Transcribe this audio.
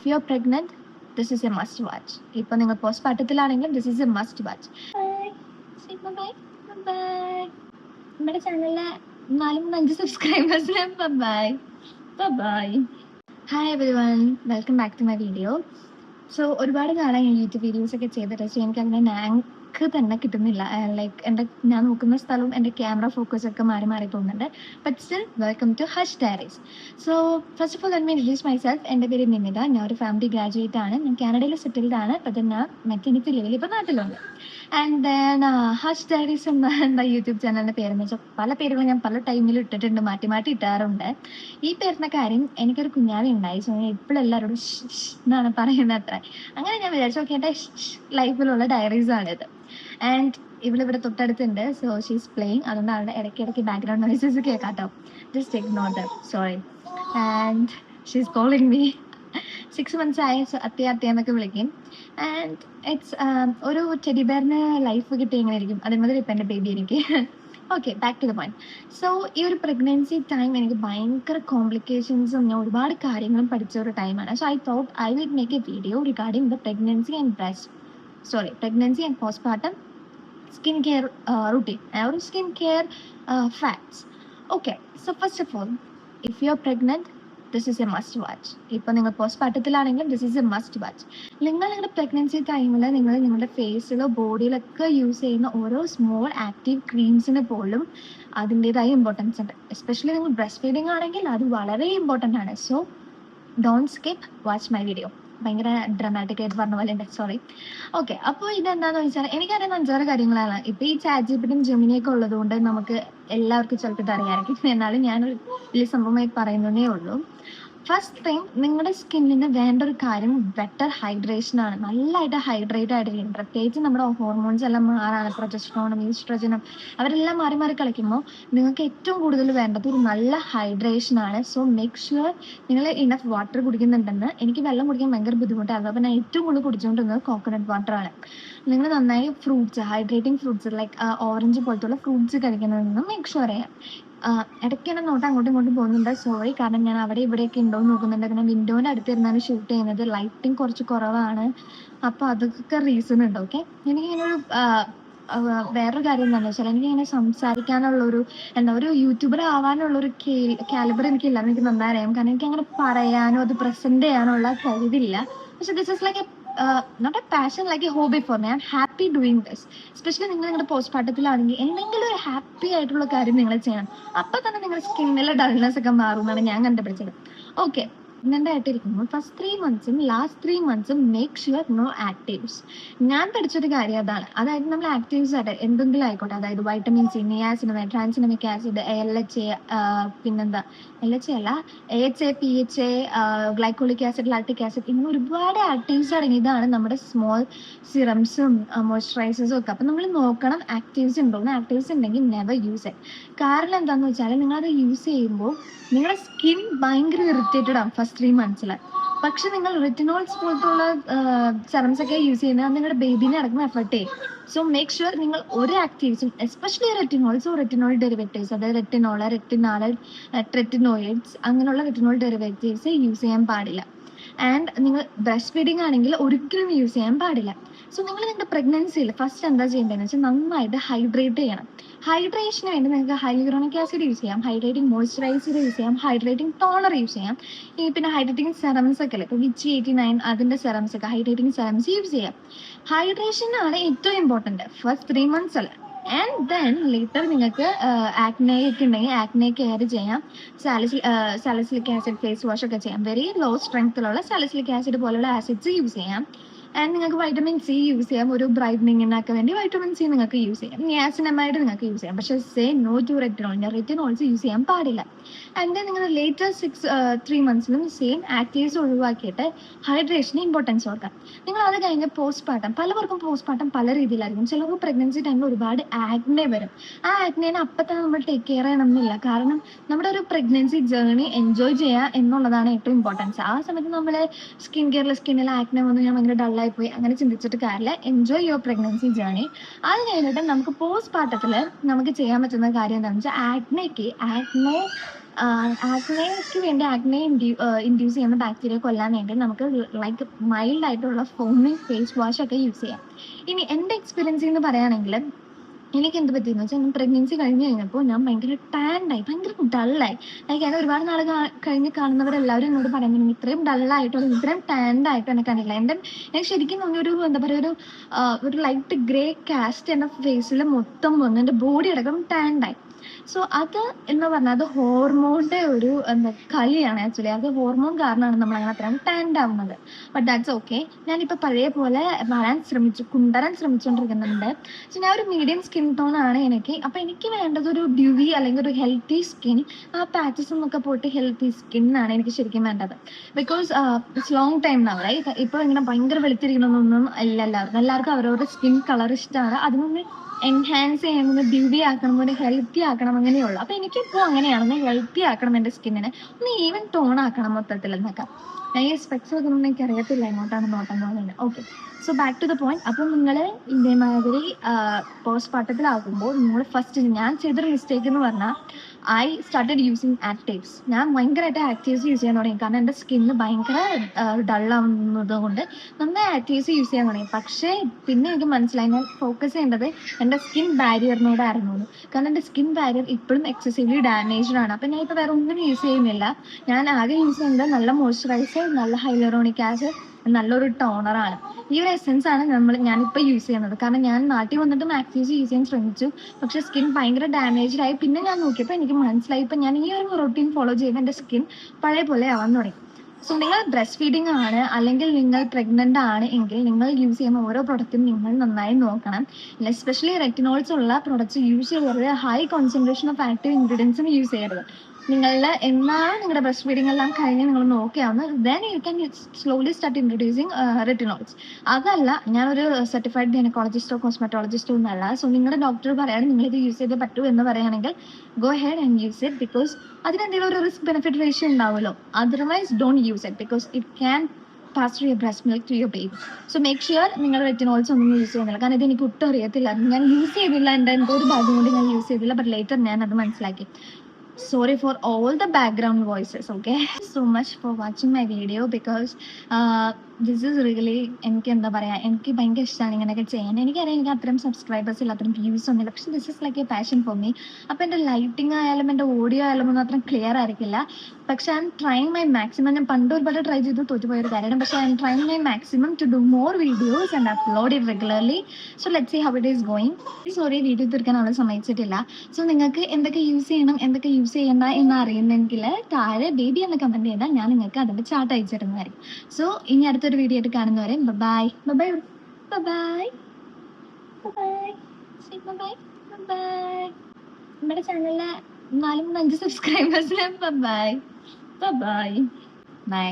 If you're pregnant, this is a must watch. ഇപ്പോൾ നിങ്ങൾ post പാർട്ടത്തിലാണെങ്കിലും this is a must watch. Bye. നമ്മുടെ ചാനലിലെ 4-5 സബ്സ്ക്രൈബേഴ്സിന് bye. Hi everyone, welcome back to my video. So ഒരുപാട് കാലം ഞാൻ യൂട്യൂബ് വീഡിയോസ് ഒക്കെ ചെയ്തിട്ട് പക്ഷേ എനിക്ക് അങ്ങനെ നാക്ക് തന്നെ കിട്ടുന്നില്ല. ലൈക്ക് ഞാൻ നോക്കുന്ന സ്ഥലവും എൻ്റെ ക്യാമറ ഫോക്കസ് ഒക്കെ മാറി പോകുന്നുണ്ട്. But still welcome to Hush Diaries. So first of all let me introduce myself. എൻ്റെ പേര് നിമിത. ഞാൻ ഒരു ഫാമിലി ഗ്രാജുവേറ്റ് ആണ്. ഞാൻ കാനഡയിൽ സെറ്റിൽഡ് ആണ്. അപ്പം ഞാൻ മെറ്റർണിറ്റി ലെവലിൽ ഇപ്പോൾ നാട്ടിലുണ്ട്. ആൻഡ് ദെൻ ഹഷ് ഡയറീസ് എന്ന യൂട്യൂബ് ചാനലിൻ്റെ പേരെന്ന് വെച്ചാൽ പല പേരുകൾ ഞാൻ പല ടൈമിൽ ഇട്ടിട്ടുണ്ട്, മാറ്റി ഇട്ടാറുണ്ട്. ഈ പേരിൻ്റെ കാര്യം എനിക്കൊരു കുഞ്ഞാവി ഉണ്ടായി. സോ ഞാൻ എപ്പോഴും എല്ലാവരോടും എന്നാണ് പറയുന്നത് അത്ര. അങ്ങനെ ഞാൻ വിചാരിച്ചു ഓക്കെ എൻ്റെ ലൈഫിലുള്ള ഡയറീസ് ആണിത്. ആൻഡ് ഇവിടെ തൊട്ടടുത്തുണ്ട്. So she's playing. അതുകൊണ്ടാണ് ഇടയ്ക്കിടയ്ക്ക് ബാക്ക്ഗ്രൗണ്ട് നോയ്സസ് കേൾക്കാട്ടോ. Just ignore them, sorry. And she's calling me. 6 months ആയി. സോ അത്യാന്നൊക്കെ വിളിക്കും. ആൻഡ് ഇറ്റ്സ് ഒരു ടെഡി ബെയറിന് ലൈഫ് കിട്ടി എങ്ങനെ ഇരിക്കും അതേമാതിരി ഇപ്പം എൻ്റെ ബേബി എനിക്ക്. Okay, back to the point. So ഈ ഒരു പ്രഗ്നൻസി ടൈം എനിക്ക് ഭയങ്കര കോംപ്ലിക്കേഷൻസും ഞാൻ ഒരുപാട് കാര്യങ്ങളും പഠിച്ച ഒരു ടൈമാണ്. So I thought I will make A video regarding the pregnancy and postpartum skin care routine or skin care facts. Okay, so first of all, if you're pregnant, this is a must watch. ഇപ്പോൾ നിങ്ങൾ post പാർട്ടത്തിലാണെങ്കിലും this is a must watch. നിങ്ങളുടെ pregnancy ടൈമിൽ നിങ്ങളുടെ ഫേസിലോ ബോഡിയിലൊക്കെ use ചെയ്യുന്ന ഓരോ small active ക്രീംസിന് പോലും അതിൻ്റെതായ ഇമ്പോർട്ടൻസ് ഉണ്ട്. എസ്പെഷ്യലി നിങ്ങൾ ബ്രസ്റ്റ് ഫീഡിങ് ആണെങ്കിൽ അത് വളരെ ഇമ്പോർട്ടൻ്റ് ആണ്. So don't skip, watch my video. ഭയങ്കര ഡ്രമാറ്റിക് ആയിട്ട് പറഞ്ഞ പോലെ ഉണ്ട്, സോറി. ഓക്കെ, അപ്പോൾ ഇതെന്താണെന്ന് വെച്ചാൽ എനിക്കറിയാവുന്ന 5-6 കാര്യങ്ങളാണ്. ഇപ്പോൾ ഈ ചാറ്റ്ജിപിറ്റിയും ജെമിനിയൊക്കെ ഉള്ളത് കൊണ്ട് നമുക്ക് എല്ലാവർക്കും ചിലപ്പോൾ ഇത് അറിയാമായിരിക്കും. എന്നാലും ഞാനൊരു വലിയ സംഭവമായി പറയുന്നതേ ഉള്ളൂ. ഫസ്റ്റ് തിങ്, നിങ്ങളുടെ സ്കിന്നിന് വേണ്ട ഒരു കാര്യം ബെറ്റർ ഹൈഡ്രേഷനാണ്. നല്ലതായിട്ട് ഹൈഡ്രേറ്റ് ആയിട്ടിരിക്കും. പ്രത്യേകിച്ച് നമ്മുടെ ഹോർമോൺസ് എല്ലാം മാറാണ്. പ്രൊജസ്ട്രോണും ഈസ്ട്രജനും അവരെല്ലാം മാറി കളിക്കുമ്പോൾ നിങ്ങൾക്ക് ഏറ്റവും കൂടുതൽ വേണ്ടത് ഒരു നല്ല ഹൈഡ്രേഷനാണ്. സോ മേക്ക് ഷുവർ നിങ്ങൾ ഇനഫ് വാട്ടർ കുടിക്കുന്നുണ്ടെന്ന്. എനിക്ക് വെള്ളം കുടിക്കാൻ ഭയങ്കര ബുദ്ധിമുട്ടായിരുന്നു. അപ്പോൾ ഞാൻ ഏറ്റവും കൂടുതൽ കുടിച്ചുകൊണ്ടിരുന്നത് കോക്കനട്ട് വാട്ടറാണ്. നിങ്ങൾ നന്നായി fruits, hydrating fruits like orange പോലത്തുള്ള ഫ്രൂട്ട്സ് കഴിക്കുന്നതെന്ന് മേക്ക് ഷുവർ ചെയ്യാം. ഇടയ്ക്ക് എൻ്റെ നോട്ട് അങ്ങോട്ടും ഇങ്ങോട്ടും പോകുന്നുണ്ട്, സോറി. കാരണം ഞാൻ അവിടെ ഇവിടെയൊക്കെ ഉണ്ടോ എന്ന് നോക്കുന്നുണ്ട്. പിന്നെ വിൻഡോൻ്റെ അടുത്തിരുന്നാണ് ഷൂട്ട് ചെയ്യുന്നത്. ലൈറ്റിംഗ് കുറച്ച് കുറവാണ്. അപ്പോൾ അതൊക്കെ റീസൺ ഉണ്ട്. ഓക്കെ, എനിക്കിങ്ങനെ ഒരു വേറൊരു കാര്യം എന്താണെന്ന് വെച്ചാൽ എനിക്കിങ്ങനെ സംസാരിക്കാനുള്ളൊരു ഒരു യൂട്യൂബർ ആവാനുള്ളൊരു കാലിബർ എനിക്കില്ല. എനിക്ക് നന്നായി അറിയാം. കാരണം എനിക്ക് അങ്ങനെ പറയാനോ അത് പ്രസൻറ്റ് ചെയ്യാനുള്ള കഴിവില്ല. പക്ഷെ this is like not a passion, like a hobby for me. I am happy doing this. Especially നിങ്ങളുടെ പോസ്റ്റ് പാർട്ടത്തിലാണെങ്കിൽ എന്തെങ്കിലും ഒരു ഹാപ്പി ആയിട്ടുള്ള കാര്യം നിങ്ങൾ ചെയ്യണം. അപ്പം തന്നെ നിങ്ങളുടെ സ്കിന്നിലെ ഡൾനെസ് ഒക്കെ മാറും എന്നാണ് ഞാൻ കണ്ടുപിടിച്ചത്. ഓക്കെ, ആയിട്ടിരിക്കുമ്പോൾ first 3 months last 3 months make sure no actives. ഞാൻ പഠിച്ചൊരു കാര്യം അതാണ്. അതായത് നമ്മൾ ആക്റ്റീവ്സ് ആയിട്ട് എന്തെങ്കിലും ആയിക്കോട്ടെ, അതായത് vitamin C, niacinamide, tranexamic acid, LHA, പിന്നെന്താ LHA അല്ല AHA, PHA, glycolic acid, lactic acid, ഇങ്ങനെ ഒരുപാട് ആക്റ്റീവ്സ് അടങ്ങിയതാണ് നമ്മുടെ സ്മോൾ സിറംസും മോയ്സ്ചറൈസേഴ്സും ഒക്കെ. അപ്പം നമ്മൾ നോക്കണം ആക്റ്റീവ്സ് ഉണ്ടോ. ആക്റ്റീവ്സ് ഉണ്ടെങ്കിൽ നെവർ യൂസ് ഇറ്റ്. കാരണം എന്താണെന്ന് വെച്ചാൽ നിങ്ങളത് യൂസ് ചെയ്യുമ്പോൾ നിങ്ങളുടെ സ്കിൻ ഭയങ്കര ഇറിറ്റേറ്റഡ് ആവും ഫസ്റ്റ് 3 months. പക്ഷെ നിങ്ങൾ റെറ്റിനോൾസ് പോലത്തുള്ള സെറംസ് ഒക്കെ യൂസ് ചെയ്യുന്നത് നിങ്ങളുടെ ബേബിനെ അടക്കം എഫക്ട് ചെയ്യും. സോ മേക്ക് ഷുവർ നിങ്ങൾ ഒരു ആക്റ്റീവ്സും, എസ്പെഷ്യലി റെറ്റിനോൾ ഡെറിവേറ്റീവ്സ്, അതായത് റെറ്റിനാൽ, ട്രെറ്റിനോയിഡ്സ്, അങ്ങനെയുള്ള റെറ്റിനോൾ ഡെറിവേറ്റീവ്സ് യൂസ് ചെയ്യാൻ പാടില്ല. ആൻഡ് നിങ്ങൾ ബ്രസ്റ്റ് ഫീഡിങ് ആണെങ്കിൽ ഒരിക്കലും യൂസ് ചെയ്യാൻ പാടില്ല. സോ നിങ്ങൾ നിങ്ങളുടെ പ്രഗ്നൻസിയിൽ ഫസ്റ്റ് എന്താ ചെയ്യേണ്ടതെന്ന് വെച്ചാൽ നന്നായിട്ട് ഹൈഡ്രേറ്റ് ചെയ്യണം. ഹൈഡ്രേഷന് വേണ്ടി നിങ്ങൾക്ക് ഹൈലൂറോണിക് ആസിഡ് യൂസ് ചെയ്യാം, ഹൈഡ്രേറ്റിംഗ് മോയ്സ്ചറൈസർ യൂസ് ചെയ്യാം, ഹൈഡ്രേറ്റിംഗ് ടോണർ യൂസ് ചെയ്യാം. ഈ പിന്നെ ഹൈഡ്രേറ്റിംഗ് സെറംസ് ഒക്കെ അല്ലേ, ഇപ്പോൾ വിച്ച് 89 അതിൻ്റെ സെറംസ് ഒക്കെ, ഹൈഡ്രേറ്റിംഗ് സെറംസ് യൂസ് ചെയ്യാം. ഹൈഡ്രേഷനാണ് ഏറ്റവും important first 3 months. And then later നിങ്ങൾക്ക് ആക്നെ ഒക്കെ ഉണ്ടെങ്കിൽ ആക്നെ കെയർ ചെയ്യാം. സാലിസിലിക് ആസിഡ് ഫേസ് വാഷ് ഒക്കെ ചെയ്യാം. വെരി ലോ സ്ട്രെങ്ത്തിലുള്ള സാലിസിലിക് ആസിഡ് പോലുള്ള ആസിഡ്സ് യൂസ് ചെയ്യാം. ആൻഡ് നിങ്ങൾക്ക് വൈറ്റമിൻ സി യൂസ് ചെയ്യാം. ഒരു ബ്രൈറ്റനിങ്ങിനൊക്കെ വേണ്ടി വൈറ്റമിൻ സി നിങ്ങൾക്ക് യൂസ് ചെയ്യാം. നിയാസിനമൈഡ് നിങ്ങൾക്ക് യൂസ് ചെയ്യാം. പക്ഷേ say no to retinols use ചെയ്യാൻ പാടില്ല. ആൻഡ് ദെൻ നിങ്ങൾ ലേറ്റസ്റ്റ് 3 months സെയിം ആക്റ്റീവ്സ് ഒഴിവാക്കിയിട്ട് ഹൈഡ്രേഷന് ഇമ്പോർട്ടൻസ് കൊടുക്കാം. നിങ്ങൾ അത് കഴിഞ്ഞ് പോസ്റ്റ്പാർട്ടം, പലവർക്കും പോസ്റ്റ്പാർട്ടം പല രീതിയിലായിരിക്കും. ചിലർക്ക് പ്രഗ്നൻസി ടൈമിൽ ഒരുപാട് ആക്നെ വരും. ആ ആക്നേനെ അപ്പം തന്നെ നമ്മൾ ടേക്ക് കെയർ ചെയ്യണമെന്നില്ല. കാരണം നമ്മുടെ ഒരു പ്രഗ്നൻസി ജേർണി എൻജോയ് ചെയ്യുക എന്നുള്ളതാണ് ഏറ്റവും ഇമ്പോർട്ടൻസ്. ആ സമയത്ത് നമ്മൾ സ്കിന്നിൽ ആക്നെ വന്ന് ഞാൻ ഭയങ്കര ഡള്ളായി പോയി അങ്ങനെ ചിന്തിച്ചിട്ട് കാര്യമില്ല. Enjoy your pregnancy journey. അത് കഴിഞ്ഞിട്ട് നമുക്ക് പോസ്റ്റ് പാർട്ടത്തിൽ നമുക്ക് ചെയ്യാൻ പറ്റുന്ന കാര്യം എന്താണെന്ന് വെച്ചാൽ ആക്നെ ആക്നെക്ക് വേണ്ടി ആക്നെ ഇൻഡ്യൂസ് ചെയ്യുന്ന ബാക്ടീരിയ കൊല്ലാൻ വേണ്ടി നമുക്ക് ലൈക്ക് മൈൽഡ് ആയിട്ടുള്ള ഫോമിങ് ഫേസ് വാഷ് ഒക്കെ യൂസ് ചെയ്യാം. ഇനി എൻ്റെ എക്സ്പീരിയൻസിൽ നിന്ന് പറയുകയാണെങ്കിൽ എനിക്ക് എന്ത് പറ്റിയെന്ന് വെച്ചാൽ ഞാൻ പ്രഗ്നൻസി കഴിഞ്ഞ് കഴിഞ്ഞപ്പോൾ ഞാൻ ഭയങ്കര ടാൻഡായി, ഭയങ്കര ഡള്ളായി. ലൈക്ക് എന്നെ ഒരുപാട് നാൾ കഴിഞ്ഞ് കാണുന്നവരെല്ലാവരും എന്നോട് പറയുന്നത് ഇത്രയും ഡള്ളായിട്ടോ ഇത്രയും ടാൻഡായിട്ടോ എന്നെ കണ്ടില്ല. എനിക്ക് ശരിക്കും തോന്നിയൊരു എന്താ പറയുക ഒരു ലൈറ്റ് ഗ്രേ കാസ്റ്റ് എൻ്റെ ഫേസിൽ മൊത്തം വന്നു, എൻ്റെ ബോഡി അടക്കം ടാൻഡായി. സോ അത് എന്ന് പറഞ്ഞാൽ അത് ഹോർമോണിൻ്റെ ഒരു കളിയാണ് ആക്ച്വലി. അത് ഹോർമോൺ കാരണമാണ് നമ്മൾ അങ്ങനെ അത്രയും ടാൻഡ് ആവുന്നത്. But that's okay. ഞാനിപ്പോൾ പഴയ പോലെ കുണ്ടരാൻ ശ്രമിച്ചുകൊണ്ടിരിക്കുന്നുണ്ട്. സോ ഞാൻ ഒരു മീഡിയം സ്കിൻ ടോൺ ആണ് എനിക്ക്. അപ്പോൾ എനിക്ക് വേണ്ടത് ഒരു ഡ്യൂവി അല്ലെങ്കിൽ ഒരു ഹെൽത്തി സ്കിൻ. ആ പാച്ചസ് എന്നൊക്കെ പോയിട്ട് ഹെൽത്തി സ്കിന്നാണ് എനിക്ക് ശരിക്കും വേണ്ടത്. Because it's long time now, right? ഇപ്പോൾ ഇങ്ങനെ ഭയങ്കര വെളുത്തിരിക്കണമെന്നൊന്നും ഇല്ല എല്ലാവർക്കും അവരവരുടെ സ്കിൻ കളർ ഇഷ്ടമാണ്. അതിനൊന്ന് എൻഹാൻസ് ചെയ്യണമെന്ന് ബ്യൂട്ടി ആക്കണം, ഒരു ഹെൽത്തി ആക്കണം, അങ്ങനെയുള്ളൂ. അപ്പോൾ എനിക്കിപ്പോൾ അങ്ങനെയാണ്, ഒന്ന് ഹെൽത്തി ആക്കണം എൻ്റെ സ്കിന്നിനെ, ഒന്ന് ഈവൻ ടോൺ ആക്കണം മൊത്തത്തിൽ എന്നൊക്കെ. ഞാൻ ഈ സ്പെക്സ് വെക്കുന്നൊന്നും എനിക്ക് അറിയത്തില്ല എങ്ങോട്ടാണ് നോട്ടം പോകുന്നത്. Okay, so back to the point. അപ്പം നിങ്ങൾ ഇതേമാതിരി പോസ്റ്റ് പാർട്ടത്തിലാകുമ്പോൾ നിങ്ങൾ ഫസ്റ്റ് ഞാൻ ചെയ്തൊരു മിസ്റ്റേക്ക് എന്ന് പറഞ്ഞാൽ ഐ സ്റ്റാർട്ടഡ് യൂസിങ് ആക്റ്റീവ്സ്. ഞാൻ ഭയങ്കരമായിട്ട് ആക്റ്റീവ്സ് യൂസ് ചെയ്യാൻ തുടങ്ങി. കാരണം എൻ്റെ സ്കിന്ന് ഭയങ്കര ഡള്ളാവുന്നത് കൊണ്ട് നന്നായി ആക്റ്റീവ്സ് യൂസ് ചെയ്യാൻ തുടങ്ങി. പക്ഷേ പിന്നെ എനിക്ക് മനസ്സിലായി ഞാൻ ഫോക്കസ് ചെയ്യേണ്ടത് എൻ്റെ സ്കിൻ ബാരിയറിനോടായിരുന്നു. കാരണം എൻ്റെ സ്കിൻ ബാരിയർ ഇപ്പോഴും എക്സസീവ്ലി ഡാമേജ്ഡ് ആണ്. അപ്പം ഞാൻ ഇപ്പോൾ വേറെ ഒന്നും യൂസ് ചെയ്യുന്നില്ല. ഞാൻ ആകെ യൂസ് ചെയ്യുന്നത് നല്ല മോയ്സ്ചറൈസർ, നല്ല ഹൈലറോണിക് ആസിഡ്, നല്ലൊരു ടോണറാണ്. ഈ ഒരു എസെൻസ് ആണ് ഞാനിപ്പോൾ യൂസ് ചെയ്യുന്നത്. കാരണം ഞാൻ നാട്ടിൽ വന്നിട്ട് ആക്റ്റീവ്സ് യൂസ് ചെയ്യാൻ ശ്രമിച്ചു, പക്ഷെ സ്കിൻ ഭയങ്കര ഡാമേജ്ഡ് ആയി. പിന്നെ ഞാൻ നോക്കിയപ്പോൾ എനിക്ക് മനസ്സിലായി ഇപ്പം ഞാൻ ഈ ഒരു റൊട്ടീൻ ഫോളോ ചെയ്യുമ്പോൾ എൻ്റെ സ്കിൻ പഴയ പോലെ ആവാൻ തുടങ്ങി. സോ നിങ്ങൾ ബ്രസ്റ്റ് ഫീഡിങ് ആണ് അല്ലെങ്കിൽ നിങ്ങൾ പ്രഗ്നൻ്റ് ആണ് എങ്കിൽ നിങ്ങൾ യൂസ് ചെയ്യുന്ന ഓരോ പ്രൊഡക്റ്റും നിങ്ങൾ നന്നായി നോക്കണം. എസ്പെഷ്യലി റെറ്റിനോൾസ് ഉള്ള പ്രൊഡക്ട്സ് യൂസ് ചെയ്യരുത്. ഹൈ കോൺസെൻട്രേഷൻ ഓഫ് ആക്റ്റീവ് ഇൻഗ്രീഡിയൻസും യൂസ് ചെയ്യരുത്. എന്നാണ് നിങ്ങളുടെ ബ്രസ്റ്റ് ഫീഡിങ് എല്ലാം കഴിഞ്ഞ് നിങ്ങൾ നോക്കിയാവുന്നത്, then you can slowly start introducing retinols. അതല്ല, ഞാനൊരു സർട്ടിഫൈഡ് ഗൈനക്കോളജിസ്റ്റോ കോസ്മെറ്റോളജിസ്റ്റോ ഒന്നല്ല. സോ നിങ്ങളുടെ ഡോക്ടർ പറയാണ് നിങ്ങളിത് യൂസ് ചെയ്തേ പറ്റൂ എന്ന് പറയുകയാണെങ്കിൽ go ahead and use it. Because അതിനെന്തെങ്കിലും ഒരു റിസ്ക് ബെനിഫിറ്റ് റേഷ്യോ ഉണ്ടാവുമല്ലോ. Otherwise don't use it because it can pass through your breast milk to your baby. So make sure നിങ്ങൾ റെറ്റിനോൾസ് ഒന്നും യൂസ് ചെയ്യുന്നില്ല. കാരണം ഇത് എനിക്ക് ഒട്ടും അറിയത്തില്ല, ഞാൻ യൂസ് ചെയ്തില്ല. എന്തോ ഒരു ഭാഗം കൊണ്ട് ഞാൻ യൂസ് ചെയ്തില്ല. ബട്ട് ലേറ്റർ ഞാൻ അത് മനസ്സിലാക്കി. Sorry for all the background voices, okay? Thank you so much for watching my video because this is really എനിക്ക് എന്താ പറയുക, എനിക്ക് ഭയങ്കര ഇഷ്ടമാണ് ഇങ്ങനെയൊക്കെ ചെയ്യാൻ. എനിക്കറിയാം എനിക്ക് അത്രയും സബ്സ്ക്രൈബേഴ്സ് ഇല്ല, അത്രയും വ്യൂസ് ഒന്നുമില്ല, പക്ഷേ this is like A passion for me. അപ്പോൾ എൻ്റെ ലൈറ്റിംഗ് ആയാലും എൻ്റെ ഓഡിയോ ആയാലും ഒന്നും അത്രയും ക്ലിയർ ആയിരിക്കില്ല. പക്ഷേ I'm trying my maximum. ഞാൻ പണ്ട് ഒരുപാട് ട്രൈ ചെയ്ത് തോറ്റുപോയൊരു കാര്യമാണ്. പക്ഷേ I'm trying my maximum to do more videos and upload it regularly. So let's see how it is going. Sorry, video തീർക്കാൻ അവൾ സമ്മതിച്ചിട്ടില്ല. സോ നിങ്ങൾക്ക് എന്തൊക്കെ യൂസ് ചെയ്യണം എന്തൊക്കെ യൂസ് ചെയ്യണ്ട എന്ന് അറിയുന്നെങ്കിൽ താഴെ ബേബി എന്ന് കമൻറ്റ് ചെയ്താൽ ഞാൻ നിങ്ങൾക്ക് അതിൻ്റെ ചാർട്ട് അയച്ചിരുന്നതായിരിക്കും. സോ ഇനി അടുത്തൊരു വീഡിയോ ആയിട്ട് കാണുന്നവരെ bye bye bye bye bye bye bye. നമ്മുടെ ചാനലിലെ 4-5 സബ്സ്ക്രൈബേഴ്സിന് ബൈ ബൈ ബൈ.